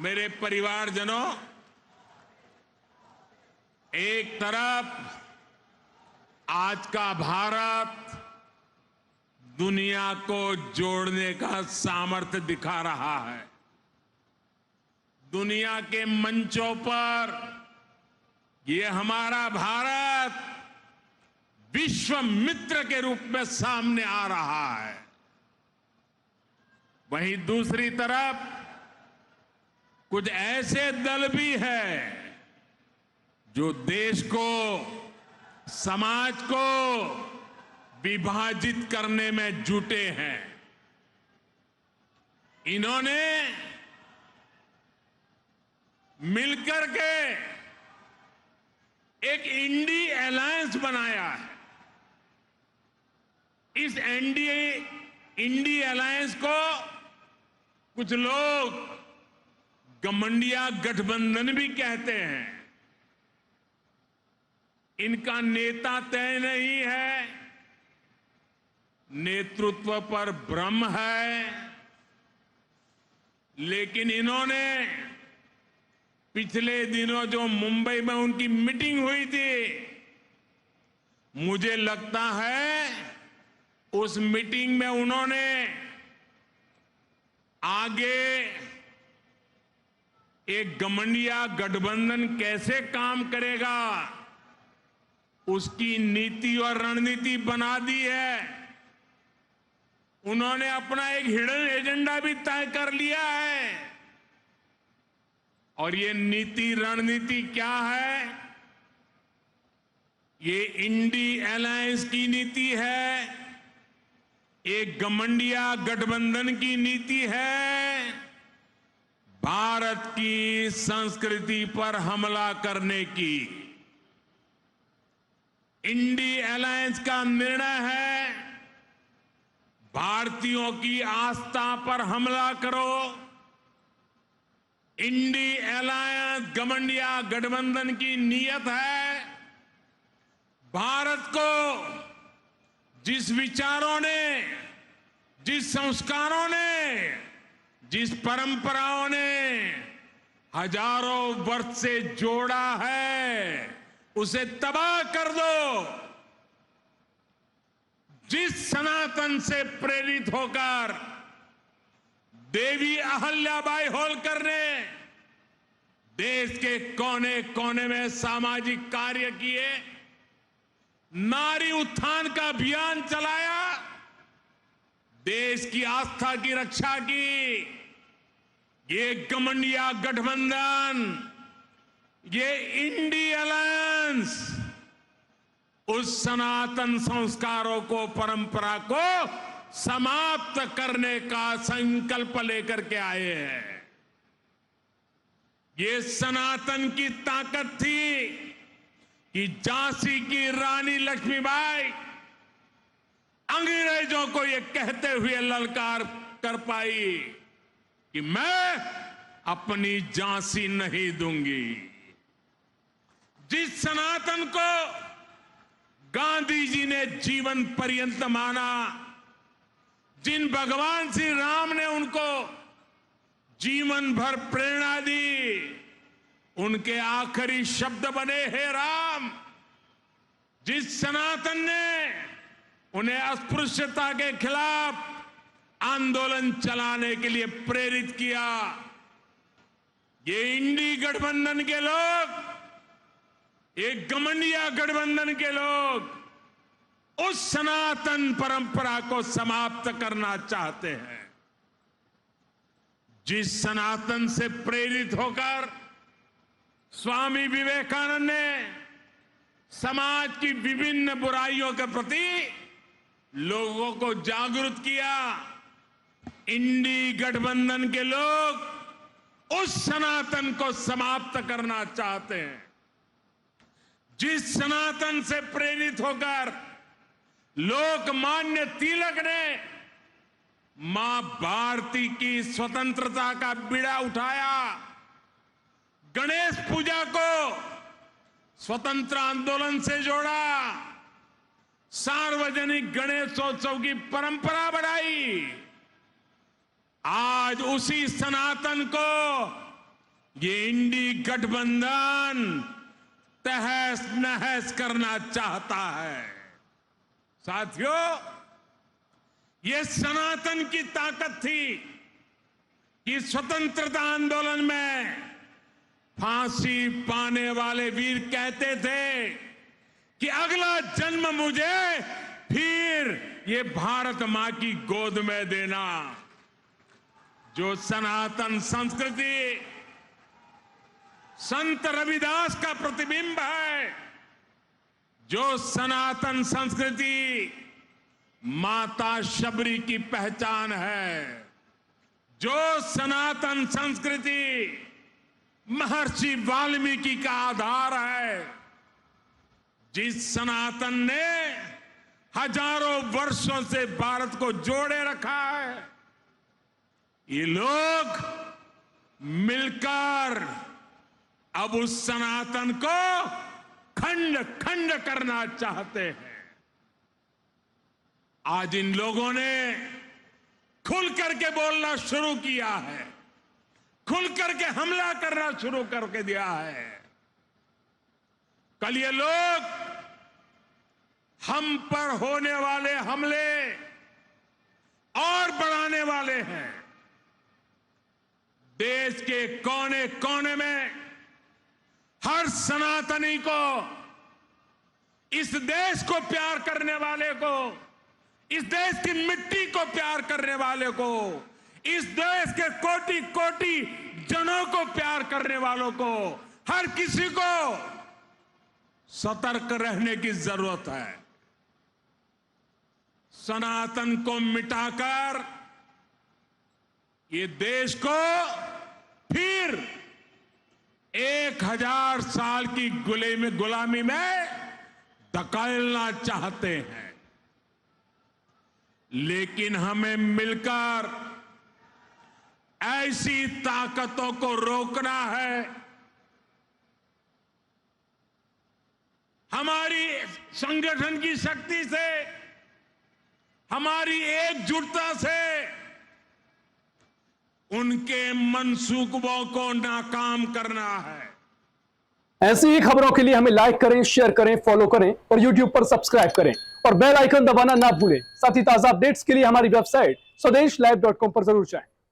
मेरे परिवारजनों, एक तरफ आज का भारत दुनिया को जोड़ने का सामर्थ्य दिखा रहा है। दुनिया के मंचों पर ये हमारा भारत विश्व मित्र के रूप में सामने आ रहा है। वहीं दूसरी तरफ कुछ ऐसे दल भी हैं जो देश को, समाज को विभाजित करने में जुटे हैं। इन्होंने मिलकर के एक इंडी अलायंस बनाया है। इस इंडी अलायंस को कुछ लोग गठबंधन गठबंधन भी कहते हैं। इनका नेता तय नहीं है, नेतृत्व पर भ्रम है, लेकिन इन्होंने पिछले दिनों जो मुंबई में उनकी मीटिंग हुई थी, मुझे लगता है उस मीटिंग में उन्होंने आगे एक गठबंधन गठबंधन कैसे काम करेगा उसकी नीति और रणनीति बना दी है। उन्होंने अपना एक हिडन एजेंडा भी तय कर लिया है। और ये नीति रणनीति क्या है? ये इंडी अलायंस की नीति है, एक गठबंधन गठबंधन की नीति है, भारत की संस्कृति पर हमला करने की। इंडी अलायंस का निर्णय है भारतीयों की आस्था पर हमला करो। इंडी अलायंस गठबंधन गठबंधन की नीयत है भारत को जिस विचारों ने, जिस संस्कारों ने, जिस परंपराओं ने हजारों वर्ष से जोड़ा है, उसे तबाह कर दो। जिस सनातन से प्रेरित होकर देवी अहल्याबाई होलकर ने देश के कोने कोने में सामाजिक कार्य किए, नारी उत्थान का अभियान चलाया, देश की आस्था की रक्षा की, ये गठबंधन गठबंधन, ये इंडी अलायंस उस सनातन संस्कारों को, परंपरा को समाप्त करने का संकल्प लेकर के आए हैं। ये सनातन की ताकत थी कि झांसी की रानी लक्ष्मीबाई अंग्रेजों को ये कहते हुए ललकार कर पाई कि मैं अपनी झांसी नहीं दूंगी। जिस सनातन को गांधी जी ने जीवन पर्यंत माना, जिन भगवान श्री राम ने उनको जीवन भर प्रेरणा दी, उनके आखिरी शब्द बने हे राम। जिस सनातन ने उन्हें अस्पृश्यता के खिलाफ आंदोलन चलाने के लिए प्रेरित किया, ये इंडी गठबंधन के लोग, एक गठबंधन गठबंधन के लोग उस सनातन परंपरा को समाप्त करना चाहते हैं। जिस सनातन से प्रेरित होकर स्वामी विवेकानंद ने समाज की विभिन्न बुराइयों के प्रति लोगों को जागरूक किया, इंडी गठबंधन के लोग उस सनातन को समाप्त करना चाहते हैं। जिस सनातन से प्रेरित होकर लोकमान्य तिलक ने मां भारती की स्वतंत्रता का बीड़ा उठाया, गणेश पूजा को स्वतंत्र आंदोलन से जोड़ा, सार्वजनिक गणेशोत्सव की परंपरा बढ़ाई, आज उसी सनातन को ये इंडी गठबंधन तहस नहस करना चाहता है। साथियों, ये सनातन की ताकत थी कि स्वतंत्रता आंदोलन में फांसी पाने वाले वीर कहते थे कि अगला जन्म मुझे फिर ये भारत मां की गोद में देना। जो सनातन संस्कृति संत रविदास का प्रतिबिंब है, जो सनातन संस्कृति माता शबरी की पहचान है, जो सनातन संस्कृति महर्षि वाल्मीकि का आधार है, जिस सनातन ने हजारों वर्षों से भारत को जोड़े रखा है, ये लोग मिलकर अब उस सनातन को खंड खंड करना चाहते हैं। आज इन लोगों ने खुल करके बोलना शुरू किया है, खुल करके हमला करना शुरू करके दिया है। कल ये लोग हम पर होने वाले हमले और बढ़ाने वाले हैं। देश के कोने कोने में हर सनातनी को, इस देश को प्यार करने वाले को, इस देश की मिट्टी को प्यार करने वाले को, इस देश के कोटि कोटि जनों को प्यार करने वालों को, हर किसी को सतर्क रहने की जरूरत है। सनातन को मिटाकर ये देश को फिर 1000 साल की गुलामी में धकेलना चाहते हैं। लेकिन हमें मिलकर ऐसी ताकतों को रोकना है। हमारी संगठन की शक्ति से, हमारी एकजुटता से उनके मंसूबों को नाकाम करना है। ऐसी ही खबरों के लिए हमें लाइक करें, शेयर करें, फॉलो करें और YouTube पर सब्सक्राइब करें और बेल आइकन दबाना ना भूलें। साथ ही ताजा अपडेट्स के लिए हमारी वेबसाइट स्वदेशलाइव.com पर जरूर जाएं।